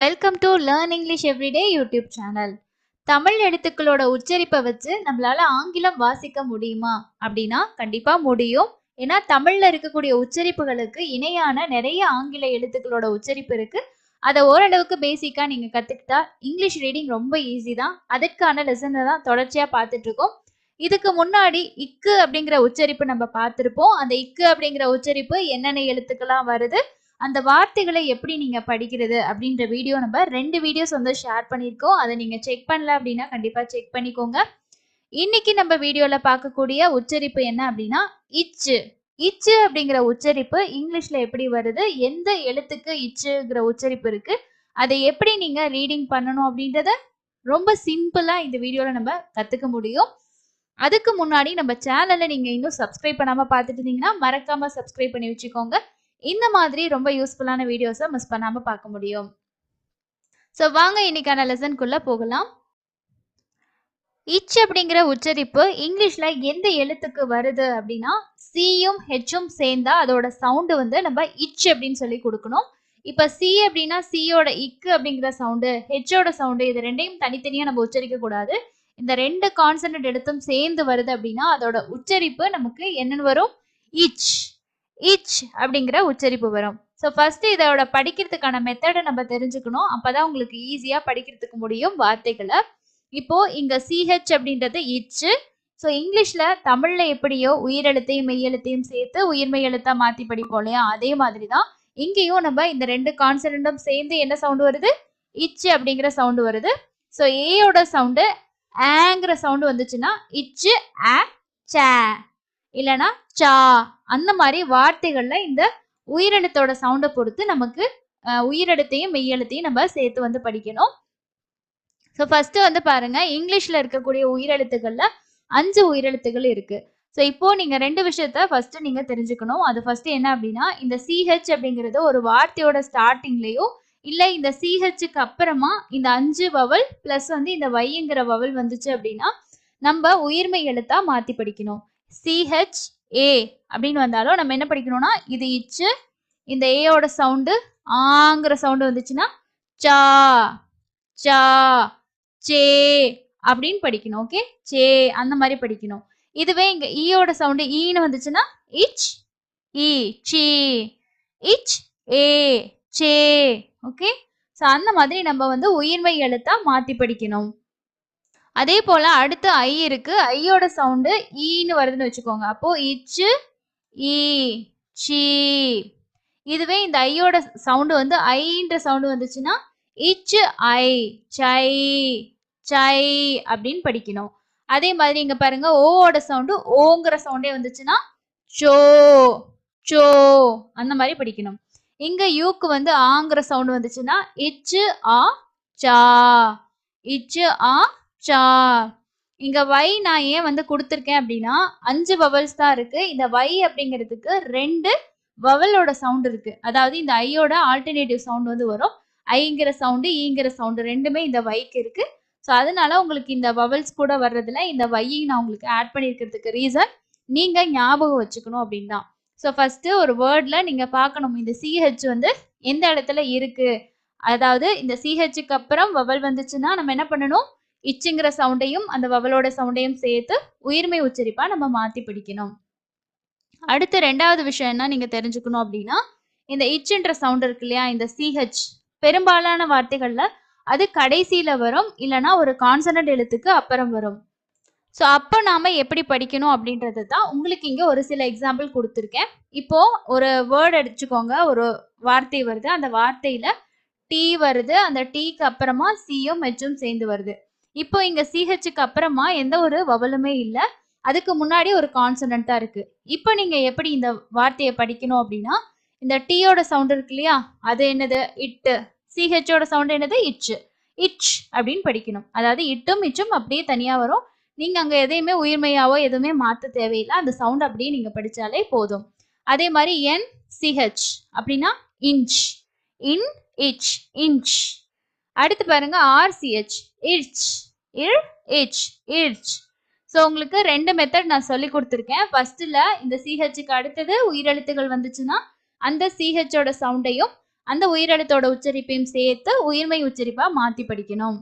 Welcome to learn English everyday YouTube channel. Tamil எழுத்துக்களோட உச்சரிப்பை வச்சு நம்மளால ஆங்கிலம் வாசிக்க முடியுமா அப்படின்னா கண்டிப்பா முடியும். ஏன்னா தமிழ்ல இருக்கக்கூடிய உச்சரிப்புகளுக்கு இணையான நிறைய ஆங்கில எழுத்துக்களோட உச்சரிப்பு இருக்கு. அதை ஓரளவுக்கு பேசிக்கா நீங்க கத்துக்கிட்டா இங்கிலீஷ் ரீடிங் ரொம்ப ஈஸி தான். அதற்கான லெசனை தான் தொடர்ச்சியா பார்த்துட்டு இருக்கோம். இதுக்கு முன்னாடி இக்கு அப்படிங்கிற உச்சரிப்பு நம்ம பார்த்திருப்போம். அந்த இக்கு அப்படிங்கிற உச்சரிப்பு என்னென்ன எழுத்துக்கெல்லாம் வருது, அந்த வார்த்தைகளை எப்படி நீங்க படிக்கிறது அப்படின்ற வீடியோ நம்ம 2 வீடியோஸ் வந்து ஷேர் பண்ணியிருக்கோம். அதை நீங்க செக் பண்ணல அப்படின்னா கண்டிப்பா செக் பண்ணிக்கோங்க. இன்னைக்கு நம்ம வீடியோல பார்க்கக்கூடிய உச்சரிப்பு என்ன அப்படின்னா இச்சு. இச்சு அப்படிங்கிற உச்சரிப்பு இங்கிலீஷ்ல எப்படி வருது, எந்த எழுத்துக்கு இச்சுங்கிற உச்சரிப்பு இருக்கு, அதை எப்படி நீங்க ரீடிங் பண்ணணும் அப்படின்றத ரொம்ப சிம்பிளா இந்த வீடியோல நம்ம கத்துக்க முடியும். அதுக்கு முன்னாடி நம்ம சேனலை நீங்க இன்னும் சப்ஸ்கிரைப் பண்ணாம பார்த்துட்டு இருந்தீங்கன்னா மறக்காம சப்ஸ்கிரைப் பண்ணி வச்சுக்கோங்க. இந்த மாதிரி ரொம்ப யூஸ்ஃபுல்லான வீடியோஸை மிஸ் பண்ணாம பார்க்க முடியும். ஸோ வாங்க இன்னைக்கான லெசனுக்குள்ள போகலாம். இச் அப்படிங்கிற உச்சரிப்பு இங்கிலீஷ்ல எந்த எழுத்துக்கு வருது அப்படின்னா சியும் ஹெச்சும் சேர்ந்தா அதோட சவுண்டு வந்து நம்ம இச் அப்படின்னு சொல்லி கொடுக்கணும். இப்ப சி அப்படின்னா சியோட இக்கு அப்படிங்கிற சவுண்டு, ஹெச்சோட சவுண்டு, இது ரெண்டையும் தனித்தனியா நம்ம உச்சரிக்க கூடாது. இந்த 2 கான்சனன்ட் எழுத்தும் சேர்ந்து வருது அப்படின்னா அதோட உச்சரிப்பு நமக்கு என்னன்னு வரும்? இச். இச் அப்படிங்கிற உச்சரிப்பு வரும். ஸோ ஃபர்ஸ்ட் இதோட படிக்கிறதுக்கான மெத்தடை நம்ம தெரிஞ்சுக்கணும். அப்பதான் உங்களுக்கு ஈஸியா படிக்கிறதுக்கு முடியும் வார்த்தைகளை. இப்போ இங்க சிஹெச் அப்படின்றது இச்சு. ஸோ இங்கிலீஷ்ல தமிழ்ல எப்படியோ உயிரெழுத்தையும் மெய்யெழுத்தையும் சேர்த்து உயிர்மெய் எழுத்தா மாத்தி படிப்போம் இல்லையா, அதே மாதிரி தான் இங்கேயும் நம்ம இந்த 2 கான்சனன்டும் சேர்ந்து என்ன சவுண்டு வருது? இச்சு அப்படிங்கிற சவுண்டு வருது. ஸோ ஏயோட சவுண்டு ஆங்கிற சவுண்டு வந்துச்சுன்னா இச்சு ஆ சே இல்லைன்னா சா, அந்த மாதிரி வார்த்தைகள்ல இந்த உயிரெழுத்தோட சவுண்டை பொறுத்து நமக்கு உயிரெழுத்தையும் மெய்யெழுத்தையும் நம்ம சேர்த்து வந்து படிக்கணும். ஸோ ஃபர்ஸ்ட் வந்து பாருங்க, இங்கிலீஷ்ல இருக்கக்கூடிய உயிரெழுத்துக்கள்ல 5 உயிரெழுத்துகள் இருக்கு. ஸோ இப்போ நீங்க 2 விஷயத்த ஃபர்ஸ்ட் நீங்க தெரிஞ்சுக்கணும். அது ஃபர்ஸ்ட் என்ன அப்படின்னா, இந்த சிஹெச் அப்படிங்கிறது ஒரு வார்த்தையோட ஸ்டார்டிங்லயோ இல்ல இந்த சிஹெச்சுக்கு அப்புறமா இந்த 5 வவல் பிளஸ் வந்து இந்த வைங்கிற வவல் வந்துச்சு அப்படின்னா நம்ம உயிர்மெய் எழுத்தா மாத்தி படிக்கணும். சிஹெச் ஏ அப்படின்னு வந்தாலும் நம்ம என்ன படிக்கணும்னா இது இச்சு, இந்த ஏயோட சவுண்டு ஆங்கிற சவுண்டு வந்துச்சுன்னா சா சா சே அப்படின்னு படிக்கணும். ஓகே, சே அந்த மாதிரி படிக்கணும். இதுவே இங்க ஈயோட சவுண்டு ஈன்னு வந்துச்சுன்னா இச் ஈ சி, இச் ஏ சே. ஓகே, ஸோ அந்த மாதிரி நம்ம வந்து உயிர்மெய் எழுத்தா மாத்தி படிக்கணும். அதே போல அடுத்து ஐ இருக்கு. ஐயோட சவுண்டு ஈன்னு வருதுன்னு வச்சுக்கோங்க. அப்போ இச்சு ஈ சி. இதுவே இந்த ஐயோட சவுண்டு வந்து ஐன்ற சவுண்டு வந்துச்சுன்னா இச்சு ஐ சை சை அப்படின்னு படிக்கணும். அதே மாதிரி இங்க பாருங்க, ஓவோட சவுண்டு ஓங்கிற சவுண்டே வந்துச்சுன்னா சோ சோ அந்த மாதிரி படிக்கணும். இங்க யூக்கு வந்து ஆங்கிற சவுண்டு வந்துச்சுன்னா இச்சு ஆ சா இச்சு ஆ சா. இங்க வை நான் ஏன் வந்து கொடுத்துருக்கேன் அப்படின்னா 5 வவல்ஸ் தான் இருக்கு. இந்த வை அப்படிங்கிறதுக்கு 2 வவலோட சவுண்ட் இருக்கு. அதாவது இந்த ஐயோட ஆல்டர்னேட்டிவ் சவுண்ட் வந்து வரும். ஐங்கிற சவுண்டு ஈங்கிற சவுண்டு ரெண்டுமே இந்த வைக்கு இருக்கு. ஸோ அதனால உங்களுக்கு இந்த வவல்ஸ் கூட வர்றதுல இந்த வையை நான் உங்களுக்கு ஆட் பண்ணியிருக்கிறதுக்கு ரீசன் நீங்க ஞாபகம் வச்சுக்கணும் அப்படின்னு தான். ஸோ ஃபர்ஸ்ட் ஒரு வேர்ட்ல நீங்க பார்க்கணும் இந்த சிஹெச் வந்து எந்த இடத்துல இருக்கு. அதாவது இந்த சிஹெச்சுக்கு அப்புறம் வவல் வந்துச்சுன்னா நம்ம என்ன பண்ணணும்? இச்சுங்கிற சவுண்டையும் அந்த வவலோட சவுண்டையும் சேர்த்து உயிர்மெய் உச்சரிப்பா நம்ம மாத்தி படிக்கணும். அடுத்து 2வது விஷயம் என்ன நீங்க தெரிஞ்சுக்கணும் அப்படின்னா, இந்த இச்சுன்ற சவுண்ட் இருக்கு இல்லையா, இந்த சிஹெச் பெரும்பாலான வார்த்தைகள்ல அது கடைசியில வரும், இல்லைன்னா ஒரு கான்சனன்ட் எழுத்துக்கு அப்புறம் வரும். ஸோ அப்போ நாம எப்படி படிக்கணும் அப்படின்றது தான் உங்களுக்கு இங்க ஒரு சில எக்ஸாம்பிள் கொடுத்துருக்கேன். இப்போ ஒரு வேர்டு அடிச்சுக்கோங்க, ஒரு வார்த்தை வருது, அந்த வார்த்தையில டி வருது, அந்த டீக்கு அப்புறமா சியும் ஹெச்சும் சேர்ந்து வருது. இப்போ இங்க சிஹெச்சுக்கு அப்புறமா எந்த ஒரு வவலுமே இல்லை, அதுக்கு முன்னாடி ஒரு கான்சனன்ட் தான் இருக்கு. இப்போ நீங்க எப்படி இந்த வார்த்தையை படிக்கணும் அப்படின்னா, இந்த டீயோட சவுண்ட் இருக்கு இல்லையா, அது என்னது? இட்டு. சிஹெச்சோட சவுண்ட் என்னது? இச்சு. இச் அப்படின்னு படிக்கணும். அதாவது இட்டும் இச்சும் அப்படியே தனியா வரும். நீங்க அங்க எதையுமே உயிர்மையாவோ எதுவுமே மாத்த தேவையில்லை, அந்த சவுண்ட் அப்படியே நீங்க படிச்சாலே போதும். அதே மாதிரி என் சிஹெச் அப்படின்னா இன்ச், இன் இச் இன்ச். அடுத்து பாருங்க ஆர்சிஹெச் இர்ச், இர் இச் இர்ச். ஸோ உங்களுக்கு 2 மெத்தட் நான் சொல்லி கொடுத்துருக்கேன். ஃபர்ஸ்ட்ல இந்த சிஹெச்சுக்கு அடுத்தது உயிரெழுத்துகள் வந்துச்சுன்னா அந்த சிஹெச்சோட சவுண்டையும் அந்த உயிரெழுத்தோட உச்சரிப்பையும் சேர்த்து உயிர்மெய் உச்சரிப்பா மாத்தி படிக்கணும்.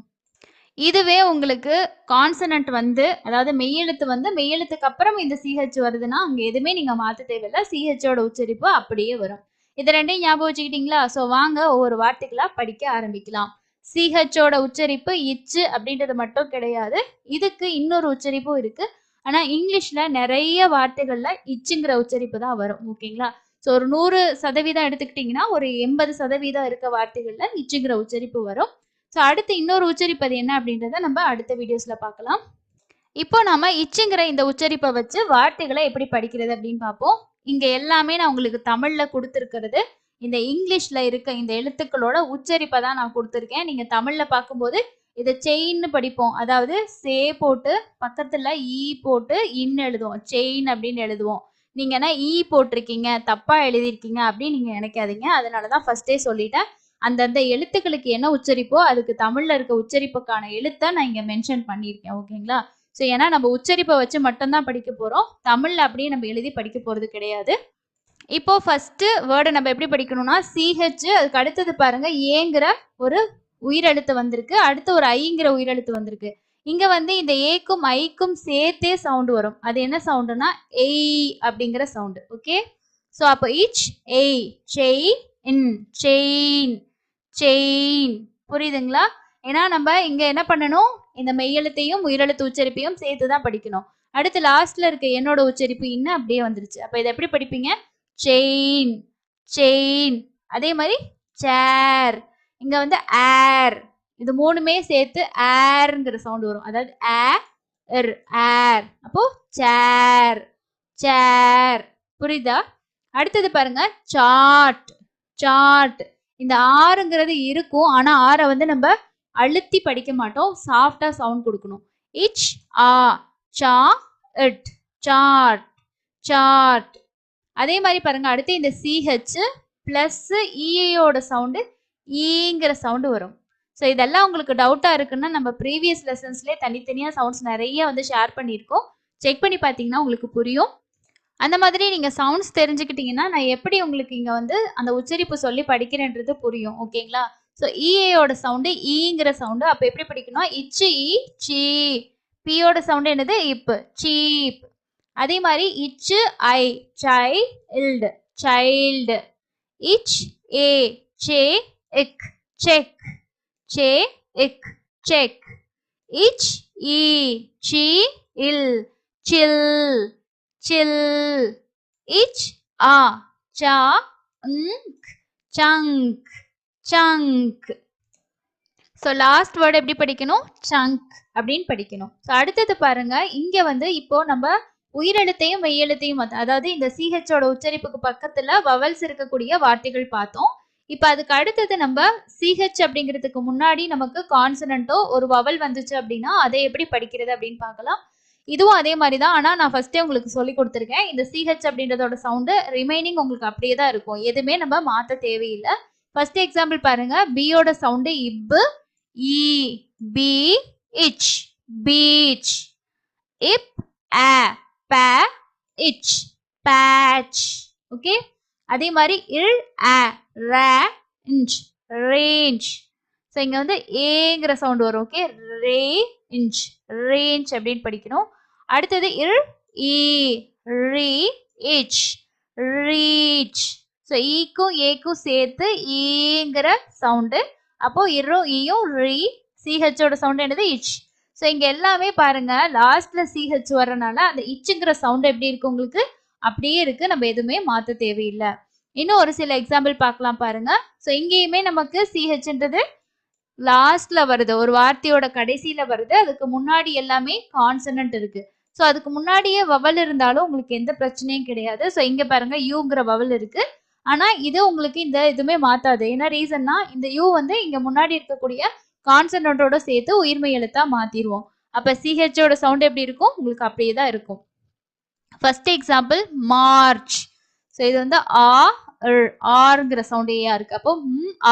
இதுவே உங்களுக்கு கான்சனன்ட் வந்து அதாவது மெய்யெழுத்து வந்து மெய்யெழுத்துக்கு அப்புறம் இந்த சிஹெச் வருதுன்னா அங்க எதுவுமே நீங்க மாத்த தேவையில்லை. சிஹெச்சோட உச்சரிப்பு அப்படியே வரும். இது ரெண்டையும் ஞாபகம் வச்சுக்கிட்டீங்களா? ஸோ வாங்க ஒவ்வொரு வார்த்தைகளா படிக்க ஆரம்பிக்கலாம். சிஹெச்சோட உச்சரிப்பு இச்சு அப்படின்றது மட்டும் கிடையாது. இதுக்கு இன்னொரு உச்சரிப்பும் இருக்கு. ஆனா இங்கிலீஷ்ல நிறைய வார்த்தைகள்ல இச்சுங்கிற உச்சரிப்பு தான் வரும். ஓகேங்களா? ஸோ ஒரு 100% எடுத்துக்கிட்டீங்கன்னா ஒரு 80% இருக்க வார்த்தைகள்ல இச்சுங்கிற உச்சரிப்பு வரும். ஸோ அடுத்து இன்னொரு உச்சரிப்பு அது என்ன அப்படின்றத நம்ம அடுத்த வீடியோஸ்ல பார்க்கலாம். இப்போ நாம இச்சுங்கிற இந்த உச்சரிப்பை வச்சு வார்த்தைகளை எப்படி படிக்கிறது அப்படின்னு பார்ப்போம். இங்க எல்லாமே நான் உங்களுக்கு தமிழ்ல கொடுத்துருக்கிறது இந்த இங்கிலீஷ்ல இருக்க இந்த எழுத்துக்களோட உச்சரிப்பை தான் நான் கொடுத்துருக்கேன். நீங்க தமிழ்ல பார்க்கும்போது இதை செயின்னு படிப்போம். அதாவது சே போட்டு பக்கத்துல ஈ போட்டு இன் எழுதுவோம். செயின் அப்படின்னு எழுதுவோம். நீங்க என்ன ஈ போட்டிருக்கீங்க தப்பா எழுதியிருக்கீங்க அப்படின்னு நீங்க நினைக்காதீங்க. அதனாலதான் ஃபர்ஸ்டே சொல்லிட்டேன். அந்தந்த எழுத்துக்களுக்கு என்ன உச்சரிப்போ அதுக்கு தமிழ்ல இருக்க உச்சரிப்புக்கான எழுத்தை நான் இங்க மென்ஷன் பண்ணியிருக்கேன். ஓகேங்களா? ஸோ ஏன்னா நம்ம உச்சரிப்பை வச்சு மட்டும்தான் படிக்க போறோம். தமிழ்ல அப்படியே நம்ம எழுதி படிக்க போறது கிடையாது. இப்போ ஃபர்ஸ்ட் வேர்டை நம்ம எப்படி படிக்கணும்னா சிஹெச், அதுக்கு அடுத்தது பாருங்க ஏங்கிற ஒரு உயிரெழுத்து வந்திருக்கு, அடுத்து ஒரு ஐங்கிற உயிரெழுத்து வந்திருக்கு. இங்க வந்து இந்த ஏக்கும் ஐக்கும் சேர்த்தே சவுண்ட் வரும். அது என்ன சவுண்டுனா எய் அப்படிங்கிற சவுண்டு. ஓகே, ஸோ அப்போ இச் எய் செயின் செயின் செயின். புரியுதுங்களா? ஏன்னா நம்ம இங்க என்ன பண்ணணும், இந்த மெய்யெழுத்தையும் உயிரெழுத்து உச்சரிப்பையும் சேர்த்து தான் படிக்கணும். அடுத்து லாஸ்ட்ல இருக்க என்னோட உச்சரிப்பு இன்னும் அப்படியே வந்துருச்சு. அப்ப இதை எப்படி படிப்பீங்க? Chain chain. அதே மாதிரி சேர், இங்க வந்து ஏர், இது மூணுமே சேர்த்து ஏர்ங்கிற சவுண்ட் வரும். அதாவது ஏர் ஏர். அப்போ சேர் சேர். புரியுதா? அடுத்தது பாருங்க சாட் சாட். இந்த ஆறுங்கிறது இருக்கும், ஆனா ஆரை வந்து நம்ம அழுத்தி படிக்க மாட்டோம், சாஃப்டா சவுண்ட் கொடுக்கணும். இச் ஆ சா இட் சாட் சாட். அதே மாதிரி பாருங்க அடுத்து இந்த சிஹெச் பிளஸ் இயோட சவுண்டு ஈங்கிற சவுண்டு வரும். ஸோ இதெல்லாம் உங்களுக்கு டவுட்டா இருக்குன்னா நம்ம ப்ரீவியஸ் லெசன்ஸ்லேயே தனித்தனியாக சவுண்ட்ஸ் நிறைய வந்து ஷேர் பண்ணியிருக்கோம். செக் பண்ணி பார்த்தீங்கன்னா உங்களுக்கு புரியும். அந்த மாதிரி நீங்கள் சவுண்ட்ஸ் தெரிஞ்சுக்கிட்டீங்கன்னா நான் எப்படி உங்களுக்கு இங்கே வந்து அந்த உச்சரிப்பு சொல்லி படிக்கிறேன்றது புரியும். ஓகேங்களா? ஸோ இஏயோட சவுண்டு ஈங்கிற சவுண்டு. அப்போ எப்படி படிக்கணும்? இச்சு இ சி. பியோட சவுண்டு என்னது? இப்பு சீப். அதே மாதிரி இச்சு ஐ சைல்டு சைல்டு. இச் ஏ சே இக் செக் சே இக் செக். இச் இ சி இல் சில் சில். இச் ஆ சா chunk chunk. So last word எப்படி படிக்கணும்? சங்க் அப்படின்னு படிக்கணும். ஸோ அடுத்தது பாருங்க, இங்க வந்து இப்போ நம்ம உயிரெழுத்தையும் மெய்யெழுத்தையும் அதாவது இந்த சிஹெச்சோட உச்சரிப்புக்கு பக்கத்துல வவல்ஸ் இருக்கக்கூடிய வார்த்தைகள் பார்த்தோம். இப்ப அதுக்கு அடுத்தது நம்ம சிஹெச் அப்படிங்கிறதுக்கு முன்னாடி நமக்கு கான்சனன்ட்டோ ஒரு வவல் வந்துச்சு அப்படின்னா அதை எப்படி படிக்கிறது அப்படின்னு பார்க்கலாம். இதுவும் அதே மாதிரி தான், ஆனா நான் ஃபர்ஸ்டே உங்களுக்கு சொல்லி கொடுத்துருக்கேன். இந்த சிஹெச் அப்படின்றதோட சவுண்டு ரிமைனிங் உங்களுக்கு அப்படியே தான் இருக்கும், எதுவுமே நம்ம மாற்ற தேவையில்லை. ஃபர்ஸ்ட் எக்ஸாம்பிள் பாருங்க, பியோட சவுண்டு இப்பு இ பி இச் பீச். இப் ஆ பா இச் பேட்ச். ஓகே, அதே மாதிரி இல் ஆ ரா இன்ச் ரேஞ்ச். ஸோ இங்க வந்து ஏங்கிற சவுண்ட் வரும். ஓகே, ரே இன்ச் ரேஞ்ச் அப்படின்னு படிக்கணும். அடுத்தது இல் இ ரீ இச் ரீச். ஸோ ஈக்கும் ஏக்கும் சேர்த்து ஈங்கிற சவுண்டு. அப்போ இரும் ஈயும் ரீ. சிஹெச்சோட சவுண்ட் என்னது? இச். ஸோ இங்க எல்லாமே பாருங்க லாஸ்ட்ல சிஹெச் வரனால அந்த இச்சுங்கிற சவுண்ட் எப்படி இருக்கு உங்களுக்கு? அப்படியே இருக்கு, நம்ம எதுவுமே மாற்ற தேவையில்லை. இன்னும் ஒரு சில எக்ஸாம்பிள் பார்க்கலாம் பாருங்க. ஸோ இங்கேயுமே நமக்கு சிஹெச்ன்றது லாஸ்ட்ல வருது, ஒரு வார்த்தையோட கடைசியில வருது, அதுக்கு முன்னாடி எல்லாமே கான்சனன்ட் இருக்கு. ஸோ அதுக்கு முன்னாடியே வவல் இருந்தாலும் உங்களுக்கு எந்த பிரச்சனையும் கிடையாது. ஸோ இங்க பாருங்க யூங்கிற வவல் இருக்கு, ஆனா இது உங்களுக்கு இந்த எதுவுமே மாத்தாது. என்ன ரீசன்னா இந்த யூ வந்து இங்க முன்னாடி இருக்கக்கூடிய கான்சனன்ட்டோட சேர்த்து உயிர்மெய் எழுத்தா மாத்திடுவோம். அப்ப சிஹெச்சோட சவுண்ட் எப்படி இருக்கும்? உங்களுக்கு அப்படியே தான் இருக்கும். First example March. ஸோ இது வந்து ஆர்ங்கிற சவுண்ட் ஏயா இருக்கு. அப்போ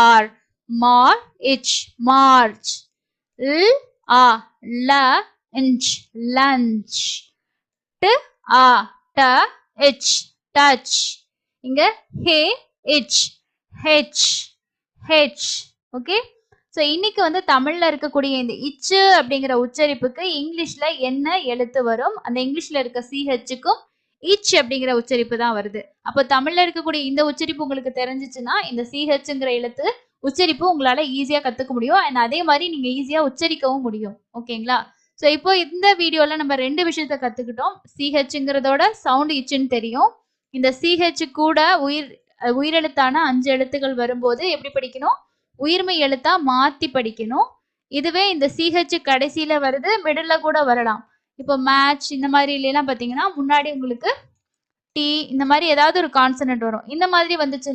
ஆர் மார் இச் மார்ச். இல் ஆ ல இன்ச் லஞ்ச். ட் ஆ ட இச் டச். இங்க ஹே இச் ஹெச். ஹெச். ஓகே. ஸோ இன்னைக்கு வந்து தமிழ்ல இருக்கக்கூடிய இந்த இச்சு அப்படிங்கிற உச்சரிப்புக்கு இங்கிலீஷ்ல என்ன எழுத்து வரும்? அந்த இங்கிலீஷ்ல இருக்க சிஹெச்சுக்கும் இச் அப்படிங்கிற உச்சரிப்பு தான் வருது. அப்போ தமிழ்ல இருக்கக்கூடிய இந்த உச்சரிப்பு உங்களுக்கு தெரிஞ்சிச்சுன்னா இந்த சிஹெச்ங்கிற எழுத்து உச்சரிப்பு உங்களால ஈஸியா கத்துக்க முடியும். அண்ட் அதே மாதிரி நீங்க ஈஸியா உச்சரிக்கவும் முடியும். ஓகேங்களா? ஸோ இப்போ இந்த வீடியோல நம்ம 2 விஷயத்த கத்துக்கிட்டோம். சிஹெச்ங்கிறதோட சவுண்ட் இச்சுன்னு தெரியும். இந்த சிஹெச் கூட உயிரெழுத்தான 5 எழுத்துக்கள் வரும்போது எப்படி படிக்கணும்? உயிர்மெய் எழுத்தா மாத்தி படிக்கணும். இதுவே இந்த சிஹெச் கடைசியில வருது, மிடில்ல கூட வரலாம். இப்போ மேட்ச் இந்த மாதிரிலாம் பார்த்தீங்கன்னா, முன்னாடி உங்களுக்கு டி இந்த மாதிரி ஏதாவது ஒரு கான்சனன்ட் வரும். இந்த மாதிரி வந்துச்சு